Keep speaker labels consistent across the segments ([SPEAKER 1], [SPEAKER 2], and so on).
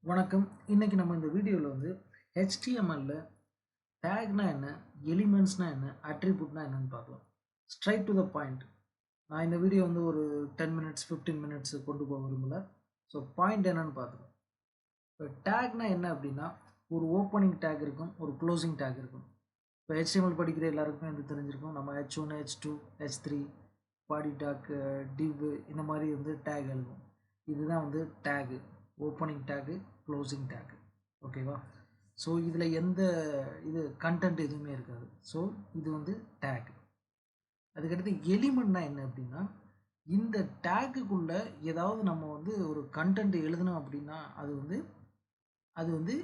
[SPEAKER 1] வணக்கம். இன்னைக்கு நம்ம இந்த வீடியோவில் வந்து HTML டேக்னா என்ன, எலிமெண்ட்ஸ்னா என்ன, அட்ரிபியூட்னா என்னன்னு பார்க்கலாம். Straight to the point. நான் இந்த வீடியோ வந்து ஒரு 10 மினிட்ஸ் 15 மினிட்ஸ் கொண்டு போக விரும்பல. ஸோ பாயிண்ட் என்னன்னு பார்த்துக்கலாம். இப்போ டேக்னா என்ன அப்படின்னா, ஒரு ஓப்பனிங் டேக் இருக்கும், ஒரு க்ளோசிங் டேக் இருக்கும். இப்போ HTML படிக்கிற எல்லாருக்குமே வந்து தெரிஞ்சிருக்கும். நம்ம H1 H2 H3 பாடி டேக் div இந்த மாதிரி வந்து டேக் எழுதுவோம். இதுதான் வந்து tag, opening tag, closing tag. ஓகேவா? ஸோ இதில் எந்த கண்டென்ட் எதுவுமே இருக்காது. ஸோ இது வந்து டேக். அதுக்கடுத்து எலிமெண்ட்னா என்ன அப்படின்னா, இந்த டேக்குக்குள்ள ஏதாவது நம்ம வந்து ஒரு கண்டென்ட் எழுதணும் அப்படின்னா அது வந்து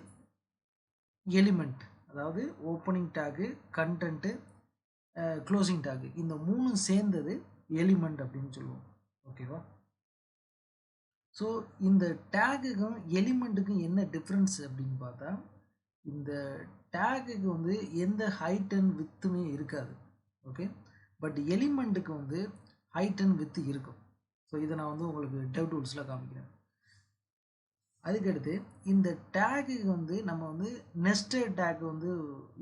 [SPEAKER 1] எலிமெண்ட். அதாவது opening tag, content, closing tag, இந்த மூணும் சேர்ந்தது எலிமெண்ட் அப்படின்னு சொல்லுவோம். ஓகேவா? ஸோ இந்த டேகுக்கும் எலிமெண்ட்டுக்கும் என்ன டிஃப்ரென்ஸ் அப்படின்னு பார்த்தா, இந்த டேகுக்கு வந்து எந்த ஹைட் அண்ட் வித்துமே இருக்காது. ஓகே, பட் எலிமெண்ட்டுக்கு வந்து ஹைட் அண்ட் வித்து இருக்கும். ஸோ இதை நான் வந்து உங்களுக்கு டெவ் டூல்ஸில் காமிக்கிறேன். அதுக்கடுத்து இந்த டேகுக்கு வந்து நம்ம வந்து நெஸ்டட் டேக் வந்து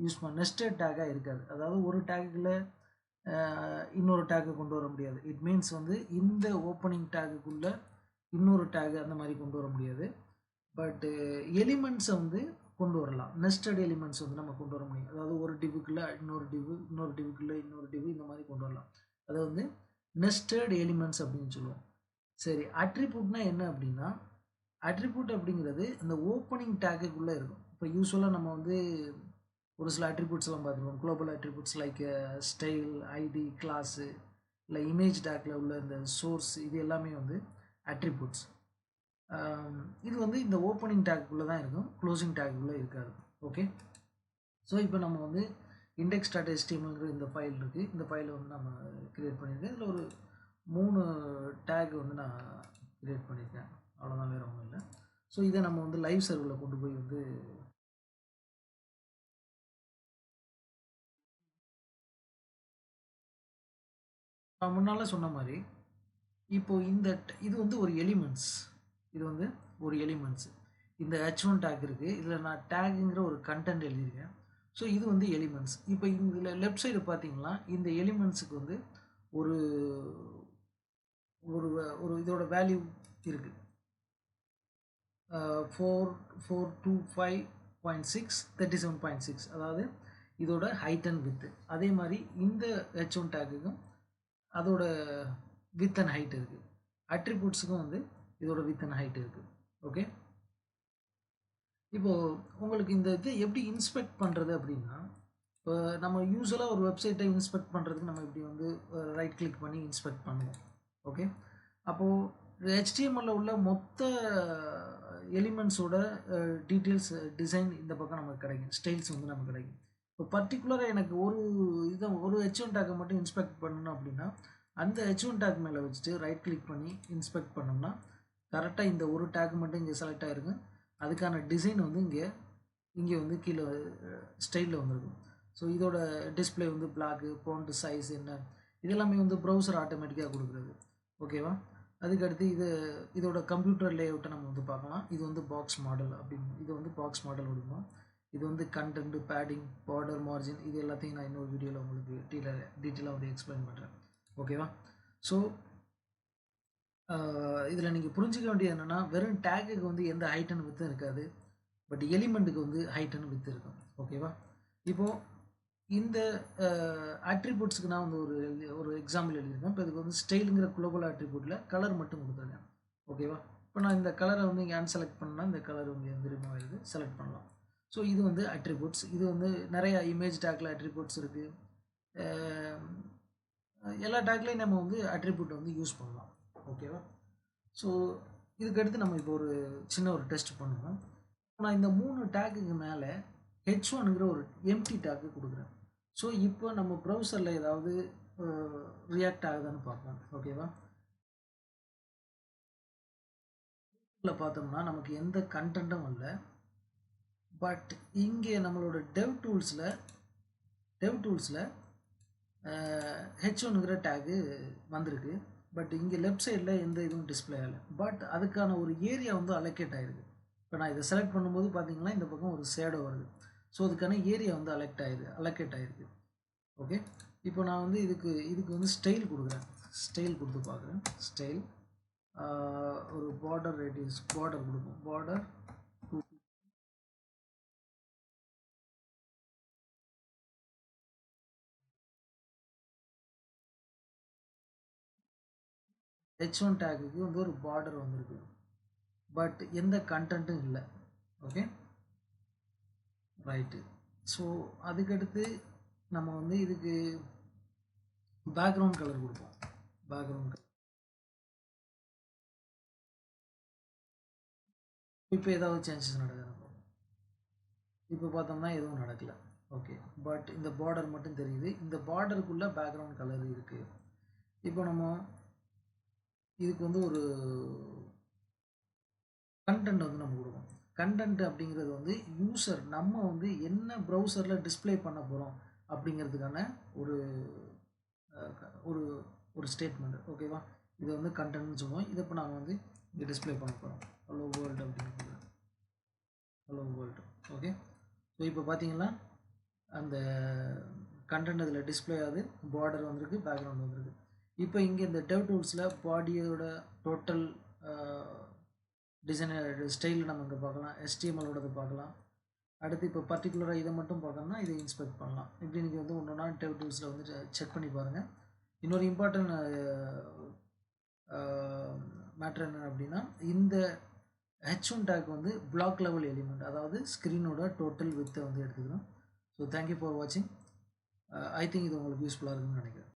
[SPEAKER 1] யூஸ் நெஸ்டட் டேக்காக இருக்காது. அதாவது ஒரு டேக்குள்ள இன்னொரு டேக்கை கொண்டு வர முடியாது. இட் மீன்ஸ் வந்து இந்த ஓப்பனிங் டேக்குக்குள்ள இன்னொரு டேக் அந்த மாதிரி கொண்டு வர முடியாது. பட்டு எலிமெண்ட்ஸை வந்து கொண்டு வரலாம். நெஸ்டட் எலிமெண்ட்ஸ் வந்து நம்ம கொண்டு வர முடியும். அதாவது ஒரு டிவுக்குள்ளே இன்னொரு டிவு, இன்னொரு டிவுக்குள்ளே இன்னொரு டிவு, இந்த மாதிரி கொண்டு வரலாம். அதை வந்து நெஸ்டட் எலிமெண்ட்ஸ் அப்படின்னு சொல்லுவோம். சரி, அட்ரிபியூட்னா என்ன அப்படின்னா, அட்ரிபியூட் அப்படிங்கிறது இந்த ஓப்பனிங் டேக்குக்குள்ளே இருக்கும். இப்போ யூஸ்வலாக நம்ம வந்து ஒரு சில அட்ரிபியூட்ஸ் எல்லாம் பார்த்துருவோம். Global attributes like style, ID, class, இல்லை இமேஜ் டேக்கில் உள்ள இந்த சோர்ஸ், இது எல்லாமே வந்து அட்ரிபியூட்ஸ். இது வந்து இந்த ஓப்பனிங் டேக்குள்ளே தான் இருக்கும், க்ளோசிங் டேக்குள்ளே இருக்காது. ஓகே, ஸோ இப்போ நம்ம வந்து index.htmlங்கிற இந்த ஃபைல் இருக்குது. இந்த ஃபைலை வந்து நம்ம க்ரியேட் பண்ணியிருக்கேன். இதில் ஒரு 3 டேக் வந்து நான் க்ரியேட் பண்ணியிருக்கேன். அவ்வளோதான், வேறு ஒன்றும் இல்லை. ஸோ இதை நம்ம வந்து லைவ் சர்வரில் கொண்டு போய் வந்து நான் முன்னால் சொன்ன மாதிரி, இப்போது இது வந்து ஒரு எலிமெண்ட்ஸ். இது வந்து ஒரு எலிமெண்ட்ஸ். இந்த H1 டேக் இருக்குது. இதில் நான் டேக்குங்கிற ஒரு கண்டென்ட் எழுதியிருக்கேன். ஸோ இது வந்து எலிமெண்ட்ஸ். இப்போ இதில் லெஃப்ட் சைடு பார்த்தீங்கன்னா, இந்த எலிமெண்ட்ஸுக்கு வந்து ஒரு ஒரு ஒரு இதோட வேல்யூ இருக்குது. 425.6 37.6, அதாவது இதோட ஹைட் அண்ட் வித்து. அதே மாதிரி இந்த H1 டேக்குக்கும் அதோட வித் அண்ட் ஹைட் இருக்குது. அட்ரிபியூட்ஸுக்கும் வந்து இதோட வித் அண்ட் ஹைட் இருக்குது. ஓகே, இப்போது உங்களுக்கு இந்த இது எப்படி இன்ஸ்பெக்ட் பண்ணுறது அப்படின்னா, இப்போ நம்ம யூஸ்வலாக ஒரு வெப்சைட்டை இன்ஸ்பெக்ட் பண்ணுறதுக்கு நம்ம இப்படி வந்து ரைட் கிளிக் பண்ணி இன்ஸ்பெக்ட் பண்ணுவோம். ஓகே, அப்போது HTML உள்ள மொத்த எலிமெண்ட்ஸோட டீட்டெயில்ஸ், டிசைன் இந்த பக்கம் நமக்கு கிடைக்கும். ஸ்டைல்ஸ் வந்து நமக்கு கிடைக்கும். இப்போ பர்டிகுலராக எனக்கு ஒரு H1 டேக்கை மட்டும் இன்ஸ்பெக்ட் பண்ணணும் அப்படின்னா, அந்த H1 டேக் மேலே வச்சுட்டு ரைட் கிளிக் பண்ணி இன்ஸ்பெக்ட் பண்ணோம்னா கரெக்டாக இந்த ஒரு டேக் மட்டும் இங்கே செலக்ட் ஆகிருக்கும். அதுக்கான டிசைன் வந்து இங்கே வந்து கீழே ஸ்டைலில் வந்துருக்கும். ஸோ இதோட டிஸ்பிளே வந்து பிளாக்கு, ஃபாண்ட் சைஸ் என்ன, இதெல்லாமே வந்து ப்ரௌசர் ஆட்டோமேட்டிக்காக கொடுக்குறது. ஓகேவா? அதுக்கடுத்து இதோட கம்ப்யூட்டர் லேஅவுட்டை நம்ம வந்து பார்க்கலாம். இது வந்து பாக்ஸ் மாடல் அப்படின்னு, இது வந்து பாக்ஸ் மாடல் கொடுக்கணும். இது வந்து கண்டென்ட், பேடிங், பார்டர், மார்ஜின், இது எல்லாத்தையும் நான் இன்னொரு வீடியோவில் உங்களுக்கு டீட்டெயிலாக வந்து எக்ஸ்பிளைன் பண்ணுறேன். ஓகேவா? ஸோ இதில் நீங்கள் புரிஞ்சிக்க வேண்டியது என்னென்னா, வெறும் டேக்குக்கு வந்து எந்த ஹைட் அண்ட் வித்தும் இருக்காது, பட் எலிமெண்ட்டுக்கு வந்து ஹைட் அண்ட் வித் இருக்கும். ஓகேவா? இப்போது இந்த அட்ரிபியூட்ஸுக்கு நான் வந்து ஒரு எக்ஸாம்பிள் எழுதியிருக்கேன். இப்போ இதுக்கு வந்து ஸ்டைலுங்கிற குளோபல் அட்ரிபியூட்டில் கலர் மட்டும் கொடுத்துருக்கேன். ஓகேவா? இப்போ நான் இந்த கலரை வந்து இங்கே அன்செலக்ட் பண்ணால் இந்த கலர் வந்து ரிமூவ் ஆகிடுது. செலக்ட் பண்ணலாம். ஸோ இது வந்து அட்ரிபியூட்ஸ். இது வந்து நிறையா இமேஜ் டேக்கில் அட்ரிபியூட்ஸ் இருக்குது. எல்லா டேக்லையும் நம்ம வந்து அட்ரிபியூட் வந்து யூஸ் பண்ணலாம். ஓகேவா? ஸோ இதுக்கடுத்து நம்ம இப்போ ஒரு சின்ன ஒரு டெஸ்ட் பண்ணுவோம். நான் இந்த 3 டேக்குக்கு மேலே H1ங்கிற ஒரு எம்டி டேக்கு கொடுக்குறேன். ஸோ இப்போ நம்ம ப்ரௌசரில் ஏதாவது ரியாக்ட் ஆகுதான்னு பார்ப்போம். ஓகேவா? இதில் பார்த்தோம்னா நமக்கு எந்த கண்டென்ட்டும் இல்லை. பட் இங்கே நம்மளோட டெவ் டூல்ஸில் H1ங்கிற டேக்கு வந்திருக்கு. பட் இங்கே லெஃப்ட் சைடில் எந்த இதுவும் டிஸ்பிளே ஆகலை. பட் அதுக்கான ஒரு ஏரியா வந்து அலோகேட் ஆகிருக்கு. இப்போ நான் இதை செலக்ட் பண்ணும்போது பார்த்தீங்கன்னா இந்த பக்கம் ஒரு ஷேடோ வருது. ஸோ அதுக்கான ஏரியா வந்து அலோகேட் ஆகிருக்கு. ஓகே, இப்போ நான் வந்து இதுக்கு வந்து ஸ்டைல் கொடுக்குறேன். ஸ்டைல் கொடுத்து பார்க்குறேன். ஸ்டைல் ஒரு பார்டர் ரேடியஸ் பார்டர் கொடுப்போம். பார்டர் H1 டேக்குக்கு வந்து ஒரு பார்டர் வந்திருக்கு, பட் எந்த கண்டென்ட்டும் இல்லை. Okay, right. ஸோ அதுக்கடுத்து நம்ம வந்து இதுக்கு பேக்ரவுண்ட் கலர் கொடுப்போம். பேக்ரவுண்ட் கலர் இப்போ ஏதாவது சேஞ்சஸ் நடக்குது. இப்போ பார்த்தோம்னா எதுவும் நடக்கல. ஓகே, பட் இந்த பார்டர் மட்டும் தெரியுது. இந்த பார்டருக்குள்ளே பேக்ரவுண்ட் கலர் இருக்குது. இப்போ நம்ம இதுக்கு வந்து ஒரு கண்டென்ட் வந்து நம்ம கொடுக்கணும். கண்டென்ட் அப்படிங்கிறது வந்து யூசர் நம்ம வந்து என்ன ப்ரௌசரில் டிஸ்பிளே பண்ண போகிறோம் அப்படிங்கிறதுக்கான ஒரு ஒரு ஒரு ஸ்டேட்மெண்ட். ஓகேவா, இதை வந்து கண்டென்ட்னு சொல்லுவோம். இதை இப்போ நாங்கள் வந்து இங்கே டிஸ்பிளே பண்ண போகிறோம். ஹலோ வேர்ல்டு அப்படிங்கிறது. Hello world. ஓகே, ஸோ இப்போ பார்த்தீங்கன்னா அந்த கண்டென்ட் அதில் டிஸ்பிளே ஆகுது. பார்டர் வந்திருக்கு, பேக்ரவுண்ட் வந்திருக்கு. இப்போ இங்கே இந்த டெவ் டூல்ஸில் பாடியோட டோட்டல் டிசைனர் ஸ்டைல் நம்ம இங்கே பார்க்கலாம். HTMLோடது பார்க்கலாம். அடுத்து இப்போ பர்டிகுலராக இதை மட்டும் பார்க்கணும்னா இதை இன்ஸ்பெக்ட் பண்ணலாம். இப்படி நீங்கள் வந்து ஒன்று ஒன்றா டெவ் டூல்ஸில் வந்து செக் பண்ணி பாருங்கள். இன்னொரு இம்பார்ட்டன்ட் மேட்ரு என்ன அப்படின்னா, இந்த H1 டேக் வந்து பிளாக் லெவல் எலிமெண்ட், அதாவது ஸ்க்ரீனோட டோட்டல் வித்தை வந்து எடுத்துக்கணும். ஸோ தேங்க்யூ ஃபார் வாட்சிங். ஐ திங்க் இது உங்களுக்கு யூஸ்ஃபுல்லாக இருக்குன்னு நினைக்கிறேன்.